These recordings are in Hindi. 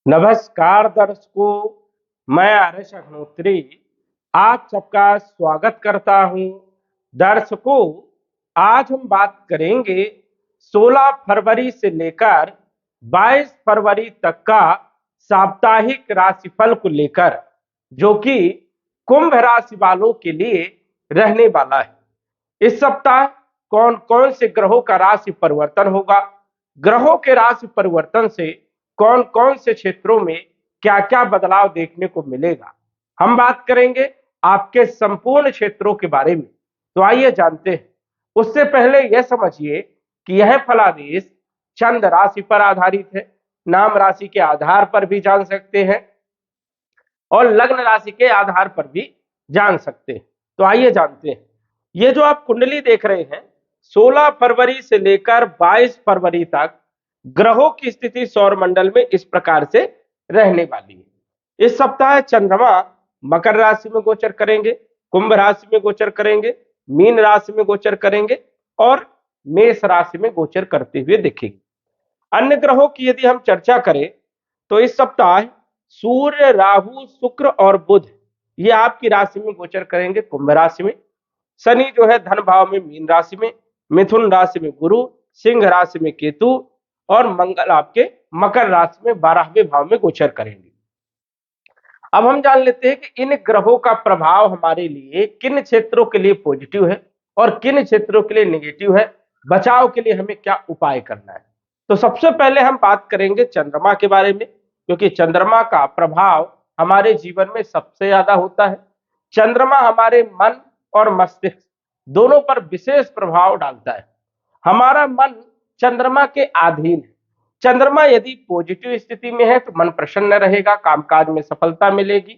नमस्कार दर्शकों, मैं आर्यश अग्नोत्री आप सबका स्वागत करता हूं। दर्शकों, आज हम बात करेंगे 16 फरवरी से लेकर 22 फरवरी तक का साप्ताहिक राशिफल को लेकर, जो कि कुंभ राशि वालों के लिए रहने वाला है। इस सप्ताह कौन कौन से ग्रहों का राशि परिवर्तन होगा, ग्रहों के राशि परिवर्तन से कौन कौन से क्षेत्रों में क्या क्या बदलाव देखने को मिलेगा, हम बात करेंगे आपके संपूर्ण क्षेत्रों के बारे में। तो आइए जानते हैं। उससे पहले यह समझिए कि यह फलादेश चंद्र राशि पर आधारित है। नाम राशि के आधार पर भी जान सकते हैं और लग्न राशि के आधार पर भी जान सकते हैं। तो आइए जानते हैं। ये जो आप कुंडली देख रहे हैं, 16 फरवरी से लेकर 22 फरवरी तक ग्रहों की स्थिति सौर मंडल में इस प्रकार से रहने वाली है। इस सप्ताह चंद्रमा मकर राशि में गोचर करेंगे, कुंभ राशि में गोचर करेंगे, मीन राशि में गोचर करेंगे और मेष राशि में गोचर करते हुए दिखेंगे। अन्य ग्रहों की यदि हम चर्चा करें तो इस सप्ताह सूर्य, राहु, शुक्र और बुध ये आपकी राशि में गोचर करेंगे कुंभ राशि में। शनि जो है धन भाव में मीन राशि में, मिथुन राशि में गुरु, सिंह राशि में केतु और मंगल आपके मकर राशि में 12वें भाव में गोचर करेंगे। अब हम जान लेते हैं कि इन ग्रहों का प्रभाव हमारे लिए किन क्षेत्रों के लिए पॉजिटिव है और किन क्षेत्रों के लिए नेगेटिव है। बचाव के लिए हमें क्या उपाय करना है। तो सबसे पहले हम बात करेंगे चंद्रमा के बारे में, क्योंकि चंद्रमा का प्रभाव हमारे जीवन में सबसे ज्यादा होता है। चंद्रमा हमारे मन और मस्तिष्क दोनों पर विशेष प्रभाव डालता है। हमारा मन चंद्रमा के अधीन है। चंद्रमा यदि पॉजिटिव स्थिति में है तो मन प्रसन्न रहेगा, कामकाज में सफलता मिलेगी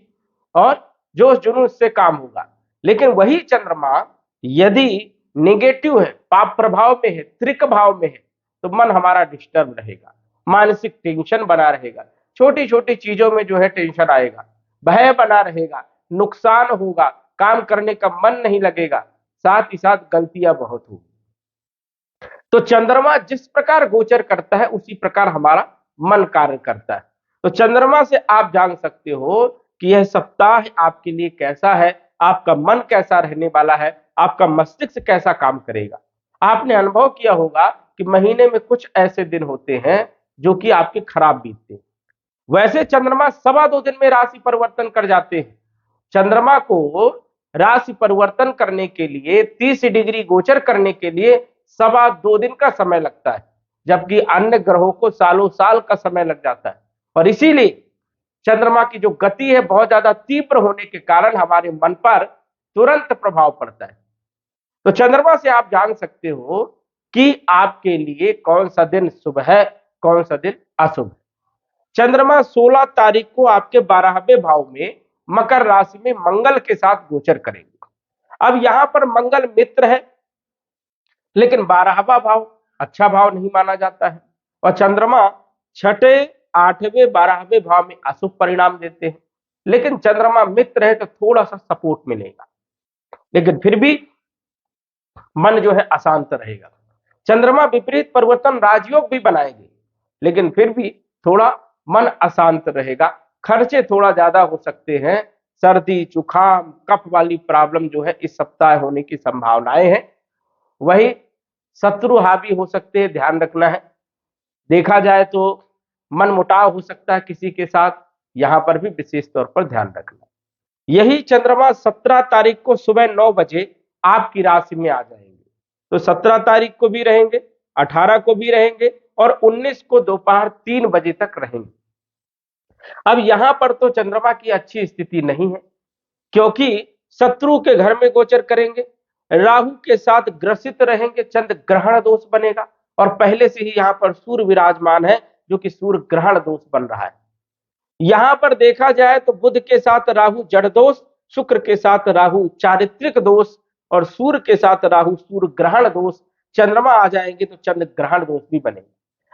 और जोश जुनून से काम होगा। लेकिन वही चंद्रमा यदि नेगेटिव है, पाप प्रभाव में है, त्रिक भाव में है, तो मन हमारा डिस्टर्ब रहेगा, मानसिक टेंशन बना रहेगा, छोटी छोटी चीजों में जो है टेंशन आएगा, भय बना रहेगा, नुकसान होगा, काम करने का मन नहीं लगेगा, साथ ही साथ गलतियां बहुत होगी। तो चंद्रमा जिस प्रकार गोचर करता है उसी प्रकार हमारा मन कार्य करता है। तो चंद्रमा से आप जान सकते हो कि यह सप्ताह आपके लिए कैसा है, आपका मन कैसा रहने वाला है, आपका मस्तिष्क कैसा काम करेगा। आपने अनुभव किया होगा कि महीने में कुछ ऐसे दिन होते हैं जो कि आपके खराब बीतते हैं। वैसे चंद्रमा 2.25 दिन में राशि परिवर्तन कर जाते हैं। चंद्रमा को राशि परिवर्तन करने के लिए 30 डिग्री गोचर करने के लिए 2.25 दिन का समय लगता है, जबकि अन्य ग्रहों को सालों साल का समय लग जाता है। और इसीलिए चंद्रमा की जो गति है बहुत ज्यादा तीव्र होने के कारण हमारे मन पर तुरंत प्रभाव पड़ता है। तो चंद्रमा से आप जान सकते हो कि आपके लिए कौन सा दिन शुभ है, कौन सा दिन अशुभ है। चंद्रमा 16 तारीख को आपके 12वें भाव में मकर राशि में मंगल के साथ गोचर करेंगे। अब यहां पर मंगल मित्र है, लेकिन 12वां भाव अच्छा भाव नहीं माना जाता है और चंद्रमा 6, 8वें, 12वें भाव में अशुभ परिणाम देते हैं। लेकिन चंद्रमा मित्र है तो थोड़ा सा सपोर्ट मिलेगा, लेकिन फिर भी मन जो है अशांत रहेगा। चंद्रमा विपरीत परिवर्तन राजयोग भी बनाएंगे, लेकिन फिर भी थोड़ा मन अशांत रहेगा। खर्चे थोड़ा ज्यादा हो सकते हैं। सर्दी, जुकाम, कफ वाली प्रॉब्लम जो है इस सप्ताह होने की संभावनाएं हैं। वही शत्रु हावी हो सकते हैं, ध्यान रखना है। देखा जाए तो मन मुटाव हो सकता है किसी के साथ, यहां पर भी विशेष तौर पर ध्यान रखना। यही चंद्रमा 17 तारीख को सुबह 9 बजे आपकी राशि में आ जाएंगे। तो 17 तारीख को भी रहेंगे, 18 को भी रहेंगे और 19 को दोपहर 3 बजे तक रहेंगे। अब यहां पर तो चंद्रमा की अच्छी स्थिति नहीं है, क्योंकि शत्रु के घर में गोचर करेंगे, राहु के साथ ग्रसित रहेंगे, चंद्र ग्रहण दोष बनेगा और पहले से ही यहां पर सूर्य विराजमान है, जो कि सूर्य ग्रहण दोष बन रहा है। यहां पर देखा जाए तो बुध के साथ राहु जड़ दोष, शुक्र के साथ राहु चारित्रिक दोष और सूर्य के साथ राहु सूर्य ग्रहण दोष। चंद्रमा आ जाएंगे तो चंद्र ग्रहण दोष भी बनेंगे।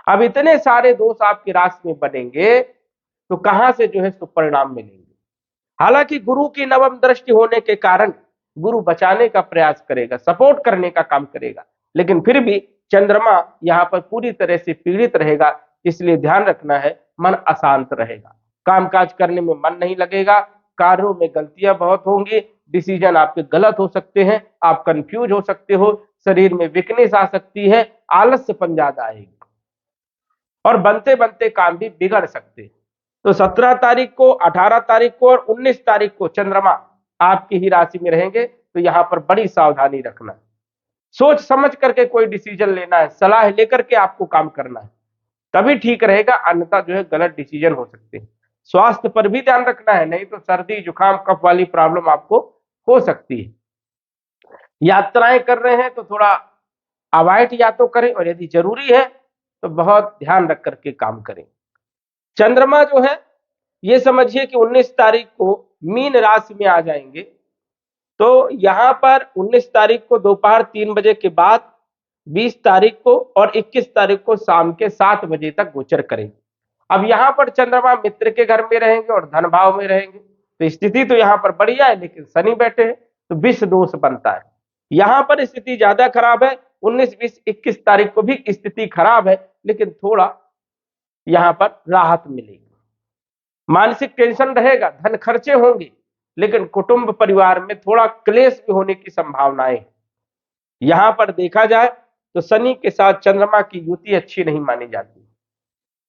अब इतने सारे दोष आपकी राशि में बनेंगे तो कहां से जो है सुपरिणाम मिलेंगे। हालांकि गुरु की नवम दृष्टि होने के कारण गुरु बचाने का प्रयास करेगा, सपोर्ट करने का काम करेगा, लेकिन फिर भी चंद्रमा यहां पर पूरी तरह से पीड़ित रहेगा। इसलिए ध्यान रखना है मन अशांत रहेगा, कामकाज करने में मन नहीं लगेगा, कार्यों में गलतियां बहुत होंगी, डिसीजन आपके गलत हो सकते हैं, आप कंफ्यूज हो सकते हो, शरीर में वीकनेस आ सकती है, आलस्यपन ज्यादा आएगी और बनते बनते काम भी बिगड़ सकते हैं। तो 17 तारीख को, 18 तारीख को और 19 तारीख को चंद्रमा आपकी ही राशि में रहेंगे, तो यहां पर बड़ी सावधानी रखना है, सोच समझ करके कोई डिसीजन लेना है, सलाह लेकर के आपको काम करना है, तभी ठीक रहेगा, अन्यथा जो है गलत डिसीजन हो सकते हैं। स्वास्थ्य पर भी ध्यान रखना है, नहीं तो सर्दी जुकाम कफ वाली प्रॉब्लम आपको हो सकती है। यात्राएं कर रहे हैं तो थोड़ा अवॉइड या तो करें, और यदि जरूरी है तो बहुत ध्यान रख करके काम करें। चंद्रमा जो है ये समझिए कि 19 तारीख को मीन राशि में आ जाएंगे, तो यहां पर 19 तारीख को दोपहर 3 बजे के बाद, 20 तारीख को और 21 तारीख को शाम के 7 बजे तक गोचर करेंगे। अब यहां पर चंद्रमा मित्र के घर में रहेंगे और धन भाव में रहेंगे, तो स्थिति तो यहां पर बढ़िया है, लेकिन शनि बैठे हैं तो विष दोष बनता है। यहां पर स्थिति ज्यादा खराब है, 19, 20, 21 तारीख को भी स्थिति खराब है, लेकिन थोड़ा यहां पर राहत मिलेगी। मानसिक टेंशन रहेगा, धन खर्चे होंगे, लेकिन कुटुंब परिवार में थोड़ा क्लेश भी होने की संभावनाएं। यहां पर देखा जाए तो शनि के साथ चंद्रमा की युति अच्छी नहीं मानी जाती।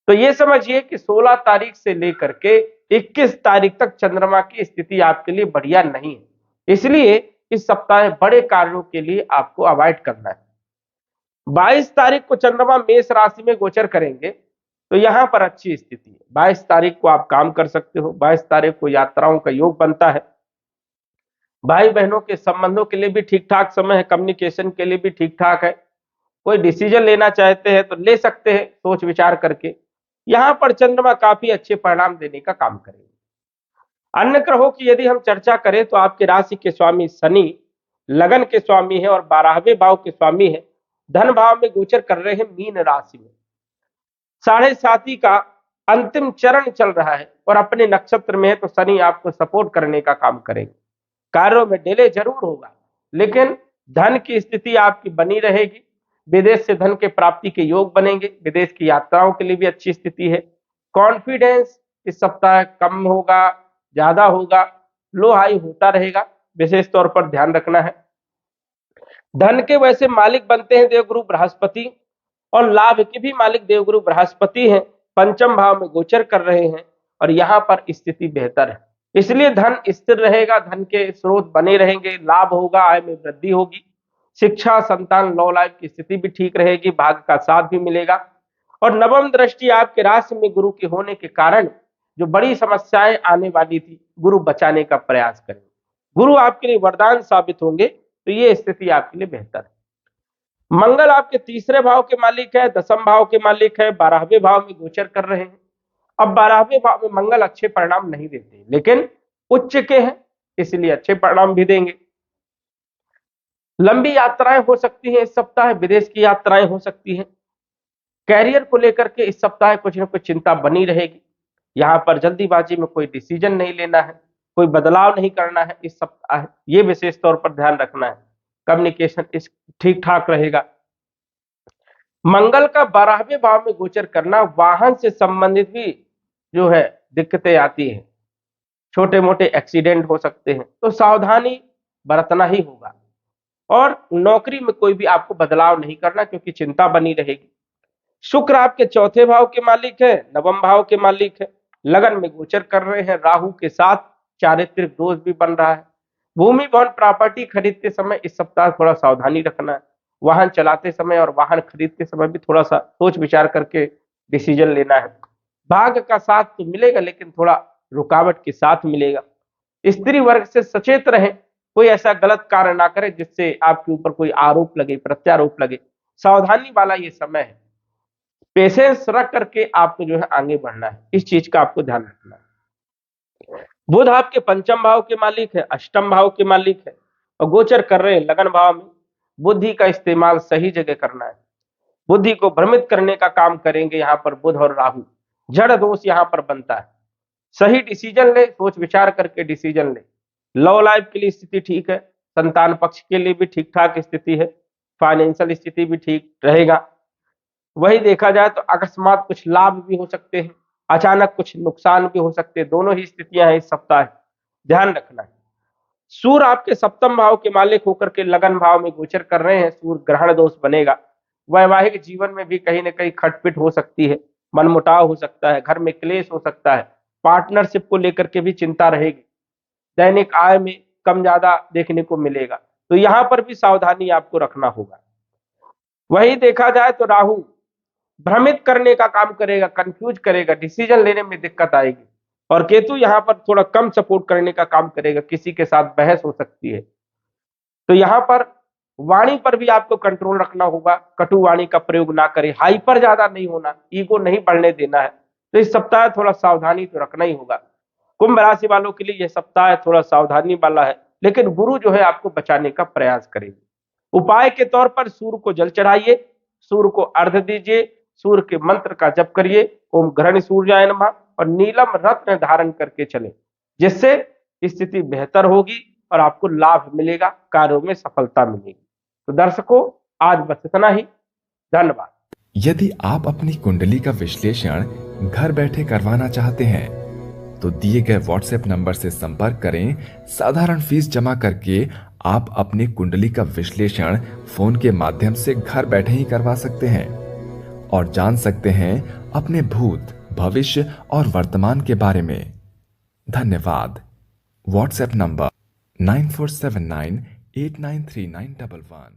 तो ये समझिए कि 16 तारीख से लेकर के 21 तारीख तक चंद्रमा की स्थिति आपके लिए बढ़िया नहीं है, इसलिए इस सप्ताह बड़े कार्यों के लिए आपको अवॉइड करना है। 22 तारीख को चंद्रमा मेष राशि में गोचर करेंगे, तो यहां पर अच्छी स्थिति है। 22 तारीख को आप काम कर सकते हो, 22 तारीख को यात्राओं का योग बनता है, भाई बहनों के संबंधों के लिए भी ठीक ठाक समय है, कम्युनिकेशन के लिए भी ठीक ठाक है, कोई डिसीजन लेना चाहते हैं तो ले सकते हैं सोच विचार करके। यहां पर चंद्रमा काफी अच्छे परिणाम देने का काम करेंगे। अन्य ग्रहों की यदि हम चर्चा करें तो आपके राशि के स्वामी शनि लगन के स्वामी है और 12वें भाव के स्वामी है, धन भाव में गोचर कर रहे हैं मीन राशि में। 7.5 का अंतिम चरण चल रहा है और अपने नक्षत्र में है, तो शनि आपको सपोर्ट करने का काम करेंगे। कार्यों में डिले जरूर होगा, लेकिन धन की स्थिति आपकी बनी रहेगी, विदेश से धन के प्राप्ति के योग बनेंगे, विदेश की यात्राओं के लिए भी अच्छी स्थिति है। कॉन्फिडेंस इस सप्ताह कम होगा, ज्यादा होगा, लो हाई होता रहेगा, विशेष तौर पर ध्यान रखना है। धन के वैसे मालिक बनते हैं देवगुरु बृहस्पति, और लाभ के भी मालिक देवगुरु बृहस्पति हैं, पंचम भाव में गोचर कर रहे हैं, और यहां पर स्थिति बेहतर है, इसलिए धन स्थिर रहेगा, धन के स्रोत बने रहेंगे, लाभ होगा, आय में वृद्धि होगी। शिक्षा, संतान, लव लाइफ की स्थिति भी ठीक रहेगी, भाग्य का साथ भी मिलेगा। और नवम दृष्टि आपके राशि में गुरु के होने के कारण जो बड़ी समस्याएं आने वाली थी, गुरु बचाने का प्रयास करेंगे, गुरु आपके लिए वरदान साबित होंगे, तो ये स्थिति आपके लिए बेहतर है। मंगल आपके तीसरे भाव के मालिक है, दसम भाव के मालिक है, 12वें भाव में गोचर कर रहे हैं। अब 12वें भाव में मंगल अच्छे परिणाम नहीं देते, लेकिन उच्च के हैं, इसलिए अच्छे परिणाम भी देंगे। लंबी यात्राएं हो सकती हैं इस सप्ताह, विदेश की यात्राएं हो सकती हैं। कैरियर को लेकर के इस सप्ताह कुछ न कुछ चिंता बनी रहेगी। यहां पर जल्दीबाजी में कोई डिसीजन नहीं लेना है, कोई बदलाव नहीं करना है इस सप्ताह, ये विशेष तौर पर ध्यान रखना है। कम्युनिकेशन इस ठीक ठाक रहेगा। मंगल का 12वें भाव में गोचर करना वाहन से संबंधित भी जो है दिक्कतें आती हैं, छोटे मोटे एक्सीडेंट हो सकते हैं, तो सावधानी बरतना ही होगा। और नौकरी में कोई भी आपको बदलाव नहीं करना, क्योंकि चिंता बनी रहेगी। शुक्र आपके चौथे भाव के मालिक है, नवम भाव के मालिक है, लगन में गोचर कर रहे हैं, राहु के साथ चारित्रिक दोष भी बन रहा है। भूमि भवन प्रॉपर्टी खरीदते समय इस सप्ताह थोड़ा सावधानी रखना है। वाहन चलाते समय और वाहन खरीदते समय भी थोड़ा सा सोच विचार करके डिसीजन लेना है। भाग्य का साथ तो मिलेगा, लेकिन थोड़ा रुकावट के साथ मिलेगा। स्त्री वर्ग से सचेत रहें, कोई ऐसा गलत कार्य ना करें जिससे आपके ऊपर कोई आरोप लगे, प्रत्यारोप लगे। सावधानी वाला ये समय है, पेशेंस रख करके आपको जो है आगे बढ़ना है, इस चीज का आपको ध्यान रखना है। बुध आपके पंचम भाव के मालिक है, अष्टम भाव के मालिक है, और गोचर कर रहे हैं लगन भाव में। बुद्धि का इस्तेमाल सही जगह करना है, बुद्धि को भ्रमित करने का काम करेंगे यहाँ पर बुध और राहु। जड़ दोष यहाँ पर बनता है, सही डिसीजन ले, सोच विचार करके डिसीजन ले। लव लाइफ के लिए स्थिति ठीक है, संतान पक्ष के लिए भी ठीक ठाक स्थिति है, फाइनेंशियल स्थिति भी ठीक रहेगा। वही देखा जाए तो अकस्मात कुछ लाभ भी हो सकते हैं, अचानक कुछ नुकसान भी हो सकते हैं। दोनों ही स्थितियां हैं इस सप्ताह, ध्यान रखना है। सूर्य आपके सप्तम भाव के मालिक होकर के लगन भाव में गोचर कर रहे हैं। सूर्य ग्रहण दोष बनेगा। वैवाहिक जीवन में भी कहीं ना कहीं खटपिट हो सकती है, मनमुटाव हो सकता है, घर में क्लेश हो सकता है, पार्टनरशिप को लेकर के भी चिंता रहेगी, दैनिक आय में कम ज्यादा देखने को मिलेगा। तो यहां पर भी सावधानी आपको रखना होगा। वही देखा जाए तो राहु भ्रमित करने का काम करेगा, कंफ्यूज करेगा, डिसीजन लेने में दिक्कत आएगी। और केतु यहां पर थोड़ा कम सपोर्ट करने का काम करेगा, किसी के साथ बहस हो सकती है। तो यहां पर वाणी पर भी आपको कंट्रोल रखना होगा, कटु वाणी का प्रयोग ना करें, हाइपर ज्यादा नहीं होना, ईगो नहीं बढ़ने देना है। तो इस सप्ताह थोड़ा सावधानी तो रखना ही होगा। कुंभ राशि वालों के लिए यह सप्ताह थोड़ा सावधानी वाला है, लेकिन गुरु जो है आपको बचाने का प्रयास करेंगे। उपाय के तौर पर सूर्य को जल चढ़ाइए, सूर्य को अर्घ्य दीजिए, सूर्य के मंत्र का जप करिए, ओम ग्रहण सूर्याय नमः, और नीलम रत्न धारण करके चले, जिससे स्थिति बेहतर होगी और आपको लाभ मिलेगा, कार्यों में सफलता मिलेगी। तो दर्शकों, आज बस इतना ही। धन्यवाद। यदि आप अपनी कुंडली का विश्लेषण घर बैठे करवाना चाहते हैं तो दिए गए व्हाट्सएप नंबर से संपर्क करें। साधारण फीस जमा करके आप अपनी कुंडली का विश्लेषण फोन के माध्यम से घर बैठे ही करवा सकते हैं और जान सकते हैं अपने भूत, भविष्य और वर्तमान के बारे में। धन्यवाद। WhatsApp number 9479893911।